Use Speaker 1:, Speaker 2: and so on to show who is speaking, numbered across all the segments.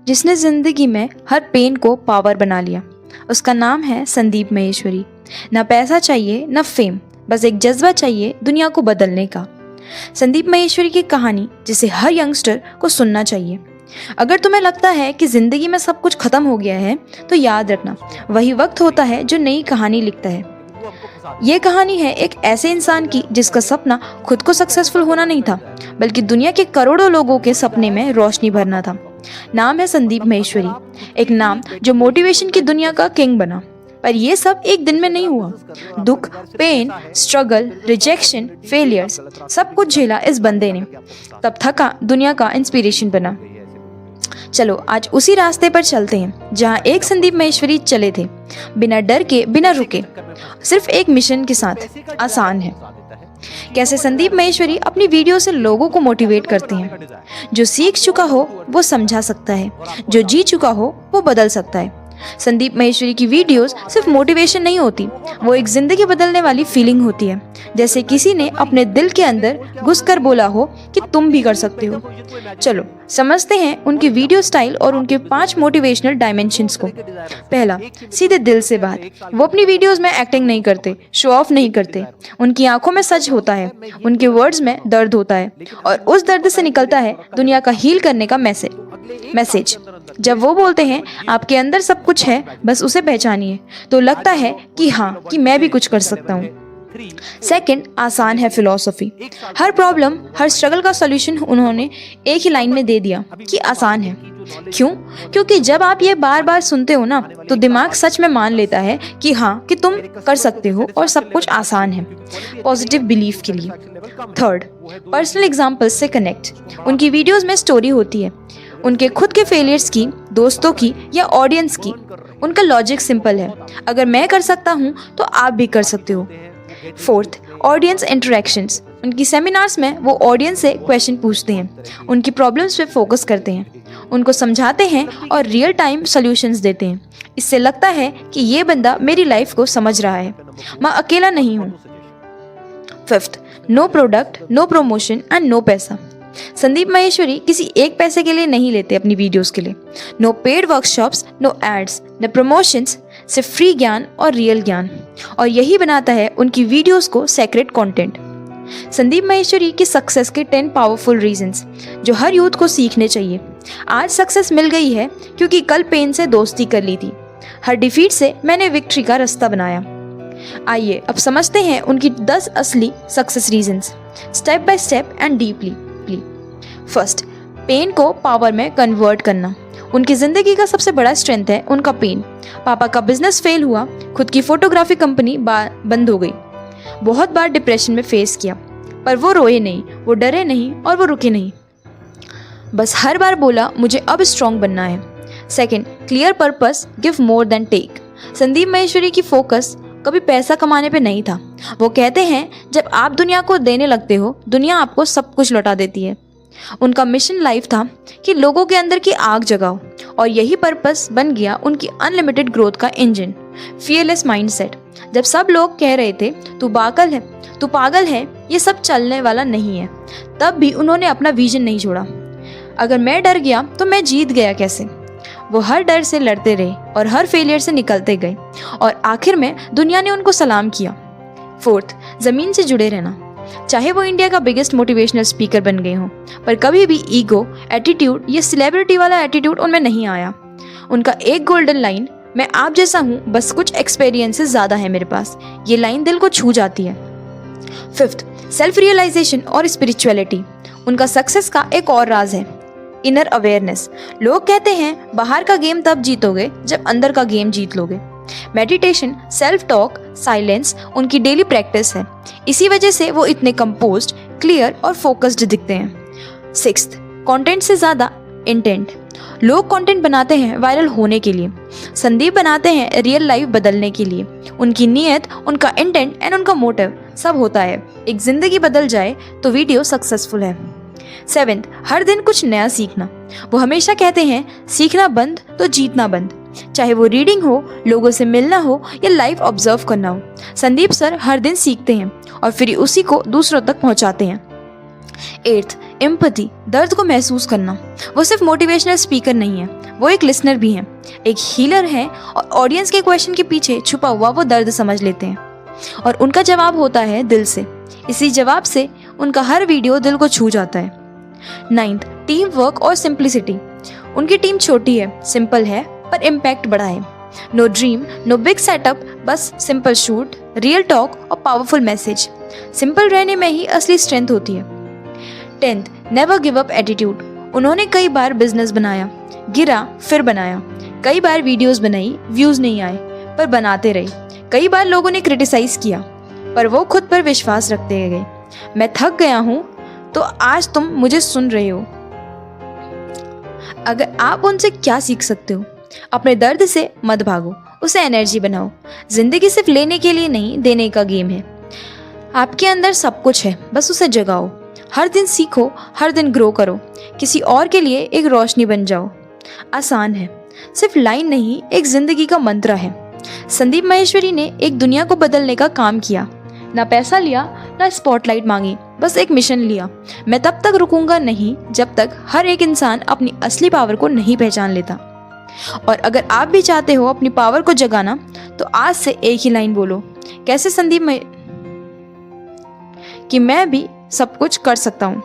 Speaker 1: जिसने जिंदगी में हर पेन को पावर बना लिया। उसका नाम है संदीप माहेश्वरी। ना पैसा चाहिए ना फेम, बस एक जज्बा चाहिए दुनिया को बदलने का। संदीप माहेश्वरी की कहानी जिसे हर यंगस्टर को सुनना चाहिए। अगर तुम्हें लगता है कि जिंदगी में सब कुछ खत्म हो गया है तो याद रखना, वही वक्त होता है जो नई कहानी लिखता है। ये कहानी है एक ऐसे इंसान की जिसका सपना खुद को सक्सेसफुल होना नहीं था, बल्कि दुनिया के करोड़ों लोगों के सपने में रोशनी भरना था। नाम है संदीप माहेश्वरी, एक नाम जो मोटिवेशन की दुनिया का किंग बना। पर ये सब एक दिन में नहीं हुआ। दुख, पेन, स्ट्रगल, रिजेक्शन, फेलियर्स, सब कुछ झेला इस बंदे ने, तब थका दुनिया का इंस्पिरेशन बना। चलो आज उसी रास्ते पर चलते हैं जहां एक संदीप माहेश्वरी चले थे, बिना डर के, बिना रुके, सिर्फ एक मिशन के साथ। आसान है। कैसे संदीप माहेश्वरी अपनी वीडियो से लोगों को मोटिवेट करते हैं। जो सीख चुका हो वो समझा सकता है, जो जी चुका हो वो बदल सकता है। संदीप माहेश्वरी की वीडियोस सिर्फ मोटिवेशन नहीं होती, वो एक जिंदगी बदलने वाली फीलिंग होती है। जैसे किसी ने अपने दिल के अंदर घुसकर बोला हो कि तुम भी कर सकते हो। चलो समझते हैं उनकी वीडियो स्टाइल और उनके 5 मोटिवेशनल डायमेंशंस को। पहला, सीधे दिल से बात। वो अपनी वीडियोस में एक्टिंग नहीं करते, शो ऑफ नहीं करते। उनकी आंखों में सच होता है, उनके वर्ड्स में दर्द होता है, और उस दर्द से निकलता है दुनिया का हील करने का मैसेज। जब वो बोलते हैं आपके अंदर सब कुछ है, बस उसे पहचानिए, तो लगता है कि हाँ, कि मैं भी कुछ कर सकता हूँ। सेकंड, आसान है फिलॉसफी। हर प्रॉब्लम, हर स्ट्रगल का सॉल्यूशन उन्होंने एक ही लाइन में दे दिया कि आसान है। क्यों? क्योंकि जब आप ये बार बार सुनते हो ना, तो दिमाग सच में मान लेता है कि हाँ, कि तुम कर सकते हो और सब कुछ आसान है। पॉजिटिव बिलीफ के लिए। थर्ड, पर्सनल एग्जाम्पल से कनेक्ट। उनकी वीडियोस में स्टोरी होती है, उनके खुद के फेलियर्स की, दोस्तों की या ऑडियंस की। उनका लॉजिक सिंपल है, अगर मैं कर सकता हूँ तो आप भी कर सकते हो। Fourth, audience interactions. उनकी सेमिनार्स में वो ऑडियंस से क्वेश्चन पूछते हैं, उनकी प्रॉब्लम्स पे फोकस करते हैं, उनको समझाते हैं और रियल टाइम सॉल्यूशंस देते हैं। इससे लगता है कि ये बंदा मेरी लाइफ को समझ रहा है, मैं अकेला नहीं हूँ। Fifth, no product, no promotion and no पैसा। संदीप माहेश्वरी किसी एक पैसे के लिए नहीं लेते अपनी वीडियोस के लिए। No paid workshops, no ads, no promotions, सिर्फ फ्री ज्ञान और रियल ज्ञान। और यही बनाता है उनकी वीडियोस को सेक्रेट कंटेंट। संदीप माहेश्वरी की सक्सेस के 10 पावरफुल रीजंस जो हर यूथ को सीखने चाहिए। आज सक्सेस मिल गई है क्योंकि कल पेन से दोस्ती कर ली थी। हर डिफीट से मैंने विक्ट्री का रास्ता बनाया। आइए अब समझते हैं उनकी 10 असली success reasons, step by step and deeply. First, pain को पावर में कन्वर्ट करना। उनकी जिंदगी का सबसे बड़ा स्ट्रेंथ है उनका पेन। पापा का बिजनेस फेल हुआ, खुद की फोटोग्राफी कंपनी बंद हो गई, बहुत बार डिप्रेशन में फेस किया, पर वो रोए नहीं, वो डरे नहीं और वो रुके नहीं। बस हर बार बोला मुझे अब स्ट्रॉन्ग बनना है। Second, clear purpose give more than take. Sandeep Maheshwari की फोकस कभी पैसा कमाने पे नहीं था। वो कहते हैं जब आप दुनिया को देने लगते हो, दुनिया आपको सब कुछ लौटा देती है। उनका मिशन लाइफ था कि लोगों के अंदर की आग जगाओ, और यही पर्पस बन गया उनकी अनलिमिटेड ग्रोथ का इंजन। Fearless mindset. जब सब लोग कह रहे थे तू पागल है, ये सब चलने वाला नहीं है, तब भी उन्होंने अपना विजन नहीं छोड़ा। अगर मैं डर गया तो मैं जीत गया कैसे? वो हर डर से लड़ते रहे और हर फेलियर से निकलते गए, और आखिर में दुनिया ने उनको सलाम किया। फोर्थ, जमीन से जुड़े रहना। चाहे वो इंडिया का बिगेस्ट मोटिवेशनल स्पीकर बन गए हों, पर कभी भी ईगो, एटीट्यूड या सेलिब्रिटी वाला एटीट्यूड उनमें नहीं आया। उनका एक गोल्डन लाइन, मैं आप जैसा हूँ, बस कुछ एक्सपीरियंसेस ज़्यादा है मेरे पास, ये लाइन दिल को छू जाती है। फिफ्थ, सेल्फ रियलाइजेशन और स्पिरिचुअलिटी। उनका सक्सेस का एक और राज है, इनर अवेयरनेस। लोग कहते हैं बाहर का गेम तब जीतोगे जब अंदर का गेम जीत लोगे। मेडिटेशन, सेल्फ टॉक, साइलेंस उनकी डेली प्रैक्टिस है। इसी वजह से वो इतने कंपोज्ड, क्लियर और फोकस्ड दिखते हैं। सिक्स्थ, कंटेंट से ज़्यादा इंटेंट। लोग कंटेंट बनाते हैं वायरल होने के लिए, संदीप बनाते हैं रियल लाइफ बदलने के लिए। उनकी नीयत, उनका इंटेंट एंड उनका मोटिव सब होता है एक जिंदगी बदल जाए तो वीडियो सक्सेसफुल है। सेवेंथ, हर दिन कुछ नया सीखना। वो हमेशा कहते हैं सीखना बंद तो जीतना बंद। चाहे वो रीडिंग हो, लोगों से मिलना हो या लाइव ऑब्जर्व करना हो, संदीप सर हर दिन सीखते हैं और फिर उसी को दूसरों तक पहुंचाते हैं। एट्थ, एम्पैथी, दर्द को महसूस करना। वो सिर्फ मोटिवेशनल स्पीकर नहीं है, वो एक लिसनर भी हैं, एक हीलर हैं और ऑडियंस के क्वेश्चन के पीछे छुपा हुआ वो दर्द समझ लेते हैं और उनका जवाब होता है दिल से। इसी जवाब से उनका हर वीडियो दिल को छू जाता है। 9th, टीम वर्क और सिंप्लिसिटी। उनकी टीम छोटी है, सिंपल है, पर इम्पैक्ट बड़ा है। No dream, no big setup, बस सिंपल शूट, रियल टॉक और पावरफुल मैसेज। सिंपल रहने में ही असली स्ट्रेंथ होती है। 10th, never give up attitude. उन्होंने कई बार बिजनेस बनाया, गिरा फिर बनाया, कई बार वीडियोस बनाई, व्यूज नहीं आए पर बनाते रहे। कई बार लोगों ने क्रिटिसाइज किया पर वो खुद पर विश्वास रखते गए। मैं थक गया हूँ तो आज तुम मुझे सुन रहे हो। अगर आप उनसे क्या सीख सकते हो? अपने दर्द से मत भागो, उसे एनर्जी बनाओ। जिंदगी सिर्फ लेने के लिए नहीं, देने का गेम है। आपके अंदर सब कुछ है, बस उसे जगाओ। हर दिन सीखो, हर दिन ग्रो करो, किसी और के लिए एक रोशनी बन जाओ। आसान है, सिर्फ लाइन नहीं, एक जिंदगी का मंत्र है। संदीप माहेश्वरी ने एक दुनिया को बदलने का काम किया। ना पैसा लिया, ना स्पॉटलाइट मांगी, बस एक मिशन लिया। मैं तब तक रुकूंगा नहीं जब तक हर एक इंसान अपनी असली पावर को नहीं पहचान लेता। और अगर आप भी चाहते हो अपनी पावर को जगाना तो आज से एक ही लाइन बोलो, कैसे कि मैं भी सब कुछ कर सकता हूँ।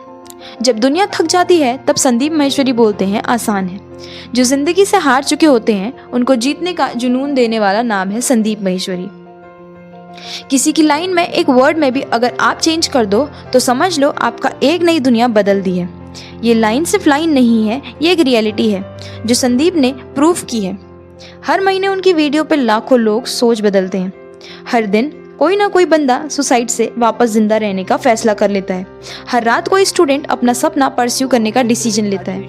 Speaker 1: जब दुनिया थक जाती है तब संदीप माहेश्वरी बोलते हैं आसान है। जो जिंदगी से हार चुके होते हैं उनको जीतने का जुनून देने वाला नाम है संदीप माहेश्वरी। किसी की लाइन में, एक वर्ड में भी अगर आप चेंज कर दो तो समझ लो आपका एक नई दुनिया बदल दी है। ये लाइन सिर्फ लाइन नहीं है, ये एक रियलिटी है जो संदीप ने प्रूफ की है। हर महीने उनकी वीडियो पर लाखों लोग सोच बदलते हैं। हर दिन कोई ना कोई बंदा सुसाइड से वापस जिंदा रहने का फैसला कर लेता है। हर रात कोई स्टूडेंट अपना सपना परस्यू करने का डिसीजन लेता है।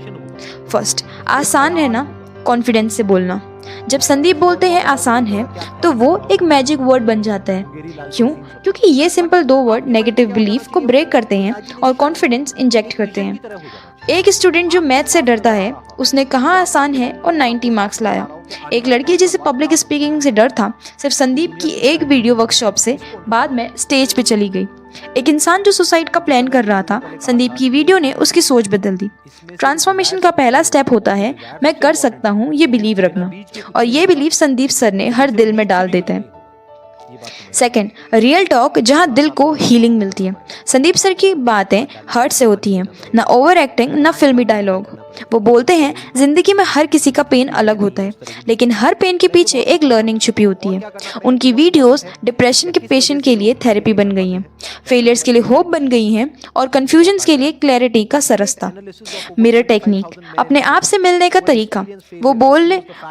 Speaker 1: फर्स्ट, आसान रहना, कॉन्फिडेंस से बोलना। जब संदीप बोलते हैं आसान है तो वो एक मैजिक वर्ड बन जाता है। क्यों? क्योंकि ये सिंपल 2 वर्ड नेगेटिव बिलीफ को ब्रेक करते हैं और कॉन्फिडेंस इंजेक्ट करते हैं। एक स्टूडेंट जो मैथ से डरता है, उसने कहा आसान है और 90 मार्क्स लाया। एक लड़की जिसे पब्लिक स्पीकिंग से डर था, सिर्फ संदीप की एक वीडियो वर्कशॉप से बाद में स्टेज पे चली गई। एक इंसान जो सुसाइड का प्लान कर रहा था, संदीप की वीडियो ने उसकी सोच बदल दी। ट्रांसफॉर्मेशन का पहला स्टेप होता है मैं कर सकता हूँ ये बिलीव रखना, और ये बिलीव संदीप सर ने हर दिल में डाल देते हैं। सेकेंड, रियल टॉक, जहाँ दिल को हीलिंग मिलती है। संदीप सर की बातें हर्ट से होती हैं, ना ओवर एक्टिंग, ना फिल्मी डायलॉग। वो बोलते हैं जिंदगी में हर किसी का पेन अलग होता है, लेकिन हर पेन के पीछे एक लर्निंग छुपी होती है। उनकी वीडियोस डिप्रेशन के पेशेंट के लिए थेरेपी बन गई हैं, फेलियर्स के लिए होप बन गई हैं और कन्फ्यूजन्स के लिए क्लैरिटी का सरस्ता। मिरर टेक्निक, अपने आप से मिलने का तरीका। वो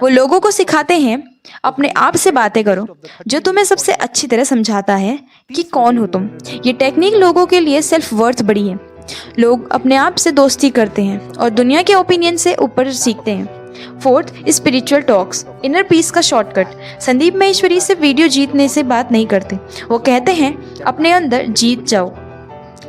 Speaker 1: लोगों को सिखाते हैं अपने आप से बातें करो जो तुम्हें सबसे अच्छी तरह समझाता है कि कौन हो तुम। ये टेक्निक लोगों के लिए सेल्फ वर्थ बड़ी है। लोग अपने आप से दोस्ती करते हैं और दुनिया के ओपिनियन से ऊपर सीखते हैं। Fourth, spiritual talks, inner peace का शॉर्टकट। संदीप माहेश्वरी सिर्फ वीडियो जीतने से बात नहीं करते, वो कहते हैं अपने अंदर जीत जाओ,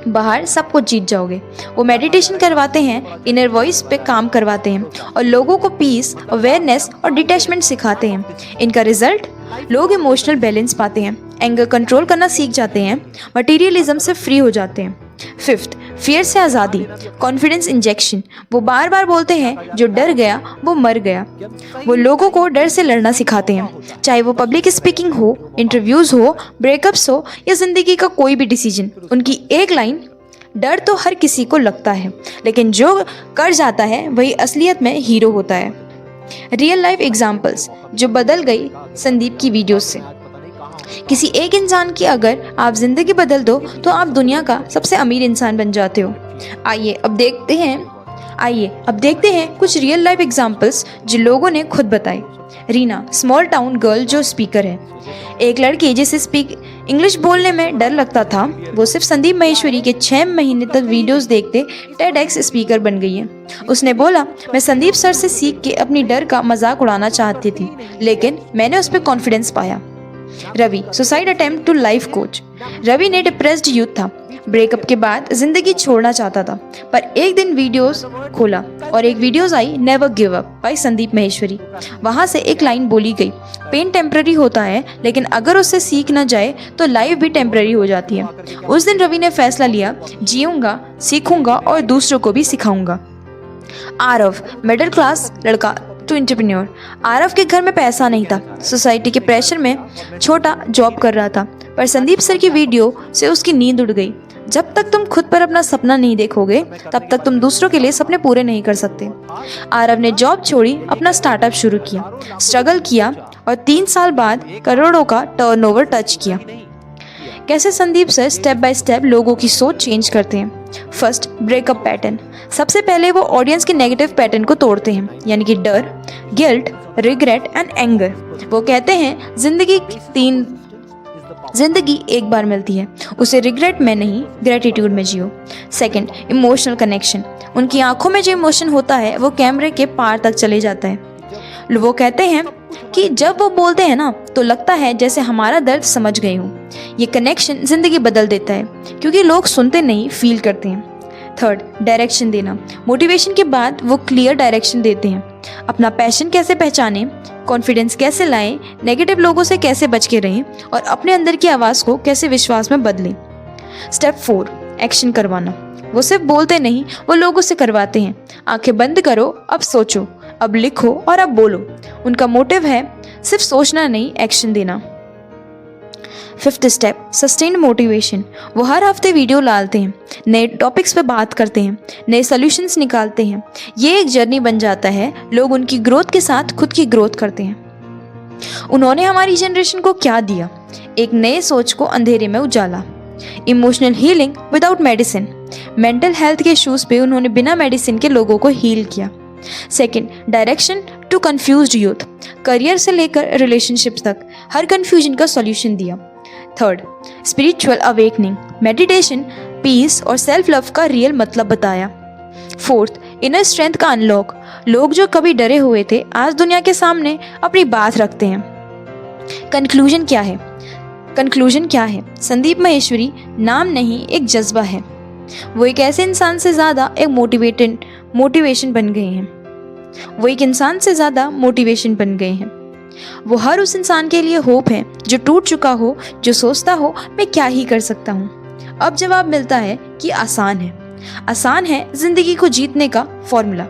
Speaker 1: बाहर सब कुछ जीत जाओगे। वो मेडिटेशन करवाते हैं, इनर वॉइस पे काम करवाते हैं और लोगों को पीस, अवेयरनेस और डिटैचमेंट सिखाते हैं। इनका रिजल्ट, लोग इमोशनल बैलेंस पाते हैं, एंगर कंट्रोल करना सीख जाते हैं, मटीरियलिज्म से फ्री हो जाते हैं। फिफ्थ, फियर से आज़ादी, कॉन्फिडेंस इंजेक्शन। वो बार बार बोलते हैं जो डर गया वो मर गया। वो लोगों को डर से लड़ना सिखाते हैं, चाहे वो पब्लिक स्पीकिंग हो, इंटरव्यूज़ हो, ब्रेकअप्स हो या जिंदगी का कोई भी डिसीजन। उनकी एक लाइन, डर तो हर किसी को लगता है, लेकिन जो कर जाता है वही असलियत में हीरो होता है। रियल लाइफ एग्जाम्पल्स जो बदल गई संदीप की वीडियोस से। किसी एक इंसान की अगर आप जिंदगी बदल दो तो आप दुनिया का सबसे अमीर इंसान बन जाते हो। आइए अब देखते हैं कुछ रियल लाइफ एग्जाम्पल्स जो लोगों ने खुद बताए। रीना, स्मॉल टाउन गर्ल जो स्पीकर है। एक लड़की जिसे इंग्लिश बोलने में डर लगता था, वो सिर्फ संदीप माहेश्वरी के 6 महीने तक वीडियोस देखते TEDx स्पीकर बन गई है। उसने बोला मैं संदीप सर से सीख के अपनी डर का मजाक उड़ाना चाहती थी, लेकिन मैंने उस पर कॉन्फिडेंस पाया। Ravi, suicide attempt to life coach. Ravi ने डिप्रेस्ड यूथ था, ब्रेकअप के बाद जिंदगी छोड़ना चाहता था, पर एक दिन वीडियोस खोला और एक videos I never give up by Sandeep Maheshwari. वहाँ से एक लाइन बोली गई, पेन टेम्पररी होता है, लेकिन अगर उससे सीख ना जाए तो लाइफ भी टेम्पररी हो जाती है। उस दिन रवि ने फैसला लिया, जीऊंगा, सीखूंगा और दूसरों को भी सिखाऊंगा। आरव, मिडिल क्लास लड़का टू एंटरप्रेन्योर। आरव के घर में पैसा नहीं था, सोसाइटी के प्रेशर में छोटा जॉब कर रहा था, पर संदीप सर की वीडियो से उसकी नींद उड़ गई। जब तक तुम खुद पर अपना सपना नहीं देखोगे, तब तक तुम दूसरों के लिए सपने पूरे नहीं कर सकते। आरव ने जॉब छोड़ी, अपना स्टार्टअप शुरू किया, स्ट्रगल किया और 3 साल बाद करोड़ों का टर्नओवर टच किया। कैसे Sandeep sir step by step लोगों की सोच चेंज करते हैं। First, breakup pattern. सबसे पहले वो ऑडियंस के नेगेटिव पैटर्न को तोड़ते हैं, यानी कि डर, गिल्ट, रिग्रेट एंड एंगर। वो कहते हैं जिंदगी एक बार मिलती है, उसे रिग्रेट में नहीं ग्रेटिट्यूड में जियो। Second, emotional connection. उनकी आंखों में जो इमोशन होता है वो कैमरे के पार तक चले जाता है। वो कहते हैं कि जब वो बोलते हैं ना तो लगता है जैसे हमारा दर्द समझ गए हो। ये कनेक्शन जिंदगी बदल देता है, क्योंकि लोग सुनते नहीं, फील करते हैं। थर्ड, डायरेक्शन देना। मोटिवेशन के बाद वो क्लियर डायरेक्शन देते हैं। अपना पैशन कैसे पहचानें, कॉन्फिडेंस कैसे लाएं, नेगेटिव लोगों से कैसे बच के रहें और अपने अंदर की आवाज़ को कैसे विश्वास में बदलें। स्टेप 4, एक्शन करवाना। वो सिर्फ बोलते नहीं, वो लोगों से करवाते हैं। आंखें बंद करो, अब सोचो, अब लिखो और अब बोलो। उनका मोटिव है सिर्फ सोचना नहीं, एक्शन देना। Fifth step, sustained motivation. वो हर हफ्ते वीडियो डालते हैं, नए टॉपिक्स पे बात करते हैं, नए सॉल्यूशंस निकालते हैं। ये एक जर्नी बन जाता है, लोग उनकी ग्रोथ के साथ खुद की ग्रोथ करते हैं। उन्होंने हमारी जनरेशन को क्या दिया? एक नए सोच को अंधेरे में उजाला। Emotional healing without medicine. Mental health के इश्यूज पे उन्होंने बिना मेडिसिन के लोगों को हील किया। Second, direction to confused youth. Career से लेकर रिलेशनशिप्स तक हर कंफ्यूजन का सॉल्यूशन दिया। Third, spiritual awakening. Meditation, peace और सेल्फ लव का रियल मतलब बताया। फोर्थ, इनर स्ट्रेंथ का अनलॉक। लोग जो कभी डरे हुए थे, आज दुनिया के सामने अपनी बात रखते हैं। कंक्लूजन क्या है? संदीप माहेश्वरी नाम नहीं, एक जज्बा है। वो एक ऐसे इंसान से ज़्यादा एक मोटिवेशन बन गए हैं। वो हर उस इंसान के लिए होप है जो टूट चुका हो, जो सोचता हो मैं क्या ही कर सकता हूँ। अब जवाब मिलता है कि आसान है जिंदगी को जीतने का फॉर्मूला।